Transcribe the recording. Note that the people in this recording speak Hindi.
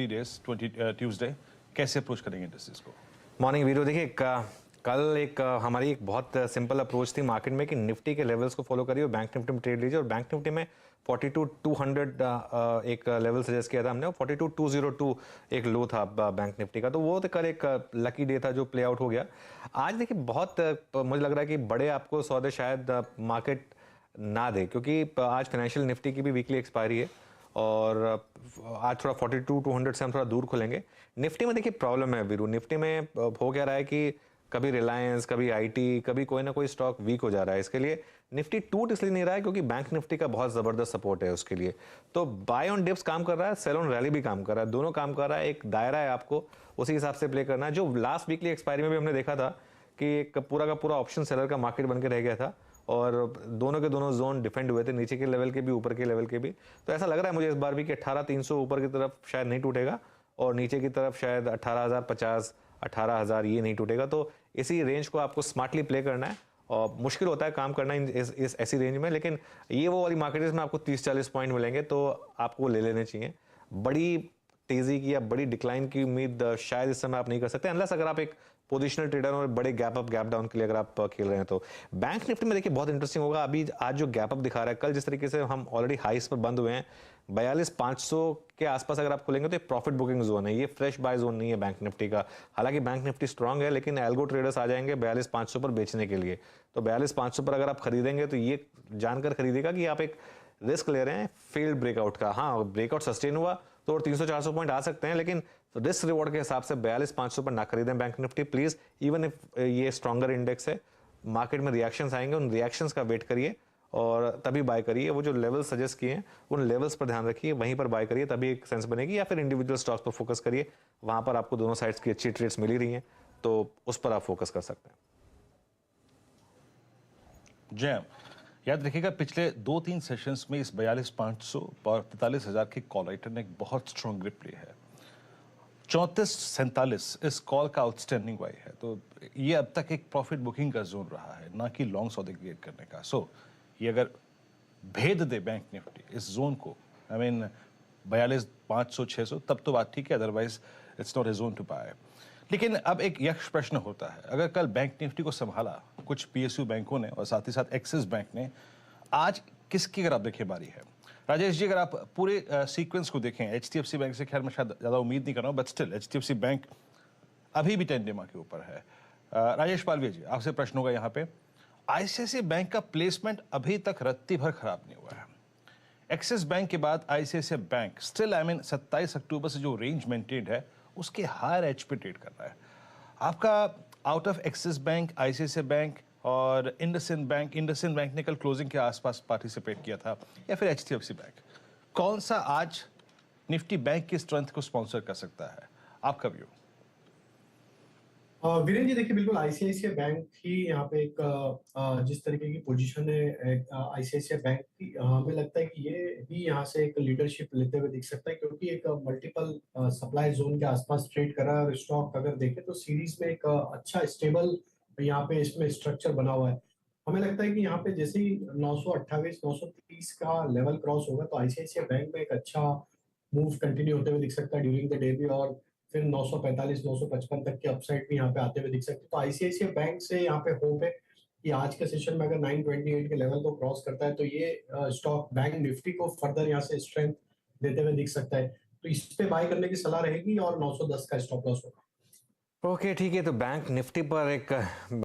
डेज 20 ट्यूसडे कैसे अप्रोच करेंगे इंडस्ट्रीज को? मॉर्निंग वीडियो देखिए कल हमारी एक बहुत सिंपल अप्रोच थी मार्केट में कि निफ्टी के लेवल्स को फॉलो करिए और बैंक निफ्टी में ट्रेड लीजिए। और बैंक निफ्टी में 42,200 एक लेवल सजेस्ट किया था हमने, और 42,202 एक लो था बैंक निफ्टी का। तो वो तो कल एक लकी डे था जो प्ले आउट हो गया। आज देखिए बहुत मुझे लग रहा है कि बड़े आपको सौदे शायद मार्केट ना दे, क्योंकि आज फाइनेंशियल निफ्टी की भी वीकली एक्सपायरी है और आज थोड़ा 42,200 से हम थोड़ा दूर खुलेंगे। निफ्टी में देखिए प्रॉब्लम है वीरू, निफ्टी में हो क्या रहा है कि कभी रिलायंस, कभी आईटी, कभी कोई ना कोई स्टॉक वीक हो जा रहा है। इसके लिए निफ्टी टूट इसलिए नहीं रहा है क्योंकि बैंक निफ्टी का बहुत जबरदस्त सपोर्ट है उसके लिए। तो बाय ऑन डिप्स काम कर रहा है, सेल ऑन रैली भी काम कर रहा है, दोनों काम कर रहा है। एक दायरा है, आपको उसी हिसाब से प्ले करना है। जो लास्ट वीकली एक्सपायरी में भी हमने देखा था कि एक पूरा का पूरा ऑप्शन सेलर का मार्केट बन के रह गया था और दोनों के दोनों जोन डिफेंड हुए थे, नीचे के लेवल के भी ऊपर के लेवल के भी। तो ऐसा लग रहा है मुझे इस बार भी कि 18,300 ऊपर की तरफ शायद नहीं टूटेगा और नीचे की तरफ शायद 18,050, 18,000 ये नहीं टूटेगा। तो इसी रेंज को आपको स्मार्टली प्ले करना है और मुश्किल होता है काम करना इस ऐसी रेंज में, लेकिन ये वो वाली मार्केट में आपको 30-40 पॉइंट मिलेंगे तो आपको ले लेने चाहिए। बड़ी तेजी की या बड़ी डिक्लाइन की उम्मीद शायद इस समय आप नहीं कर सकते, अनलेस अगर आप एक पोजिशनल ट्रेडर और बड़े गैप अप गैप डाउन के लिए अगर आप खेल रहे हैं। तो बैंक निफ्टी में देखिए बहुत इंटरेस्टिंग होगा। अभी आज जो गैप अप दिखा रहा है, कल जिस तरीके से हम ऑलरेडी हाईस पर बंद हुए हैं 42,500 के आसपास अगर आप खुलेंगे तो एक प्रॉफिट बुकिंग जोन है, ये फ्रेश बाय जोन नहीं है बैंक निफ्टी का। हालांकि बैंक निफ्टी स्ट्रांग है, लेकिन एल्गो ट्रेडर्स आ जाएंगे 42,500 पर बेचने के लिए। तो 42,500 पर अगर आप खरीदेंगे तो ये जानकर खरीदेगा कि आप एक रिस्क ले रहे हैं फील्ड ब्रेकआउट का। हाँ, ब्रेकआउट सस्टेन हुआ तो और 300-400 पॉइंट आ सकते हैं, लेकिन रिस्क रिवॉर्ड के हिसाब से 42,500 पर ना खरीदें bank Nifty please. Even if ये स्ट्रॉन्गर इंडेक्स है, मार्केट में रिएक्शंस आएंगे, उन रिएक्शंस का वेट करिए और तभी बाय करिए। वो जो लेवल सजेस्ट किए हैं उन लेवल्स पर ध्यान रखिए, वहीं पर बाय करिए, तभी एक सेंस बनेगी। या फिर इंडिविजुअल स्टॉक्स पर फोकस करिए, वहां पर आपको दोनों साइड्स की अच्छी ट्रेड्स मिल ही रही हैं, तो उस पर आप फोकस कर सकते हैं। जय, याद रखिएगा पिछले 2-3 सेशंस में इस 42,500 और 43,000 की कॉल राइटर ने एक बहुत स्ट्रॉन्ग ग्रिप ली है। 34-47 इस कॉल का आउटस्टैंडिंग वाई है, तो ये अब तक एक प्रॉफिट बुकिंग का जोन रहा है, ना कि लॉन्ग सौदे क्रिएट करने का। सो ये अगर भेद दे बैंक निफ्टी इस जोन को, आई मीन 42,500-600, तब तो बात ठीक है, otherwise it's not a zone to buy. लेकिन अब एक यक्ष प्रश्न होता है, अगर कल बैंक निफ्टी को संभाला कुछ पीएसयू बैंकों ने और साथ ही साथ एक्सिस बैंक ने, आज किसकी अगर आप देखें बारी है? राजेश जी, अगर आप पूरे सीक्वेंस को देखें, एचडीएफसी बैंक से खैर मैं शायद ज़्यादा उम्मीद नहीं कर रहा हूँ, बट स्टिल एचडीएफसी बैंक अभी भी 10 डेमा के ऊपर है। राजेश पालवे जी, आपसे प्रश्न होगा यहाँ पे, आईसीआईसीआई बैंक का प्लेसमेंट अभी तक रत्ती भर खराब नहीं हुआ है। एक्सिस बैंक के बाद ICICI bank still, I mean 27 अक्टूबर से जो रेंज मेंटेन्ड है उसके हायर एज पे ट्रेड कर रहा है। आपका out of axis bank, ICICI bank और इंडसइंड बैंक ने कल क्लोजिंग के आसपास पार्टिसिपेट किया था, या फिर एचडीएफसी बैंक, कौन सा आज निफ्टी बैंक की स्ट्रेंथ को स्पॉन्सर कर सकता है? आपका व्यू? वीरेंद्र जी, देखिए बिल्कुल आईसीआईसीआई बैंक ही यहाँ पे एक जिस तरीके की पोजीशन है आईसीआईसीआई बैंक की, हमें लगता है कि ये भी यहाँ से एक लीडरशिप लेते हुए दिख सकता है, क्योंकि एक मल्टीपल सप्लाई जोन के आसपास ट्रेड कर रहा है और स्टॉक अगर देखें तो सीरीज में एक अच्छा स्टेबल यहाँ पे इसमें स्ट्रक्चर बना हुआ है। हमें लगता है कि यहाँ पे जैसे ही 928 930 का लेवल क्रॉस होगा तो आईसीआईसीआई बैंक में एक अच्छा मूव कंटिन्यू होते हुए दिख सकता है ड्यूरिंग द डे भी, और फिर 945 955 तक के अपसाइड भी यहाँ पे आते हुए दिख सकते हैं। तो आईसीआईसीआई बैंक से यहाँ पे होप है कि आज के सेशन में अगर 928 के लेवल को क्रॉस करता है तो ये स्टॉक बैंक निफ्टी को फर्दर यहाँ से स्ट्रेंथ देते हुए दिख सकता है। तो इस पे बाय करने की सलाह रहेगी और 910 का स्टॉप लॉस होगा। ओके, ठीक है। तो बैंक निफ्टी पर एक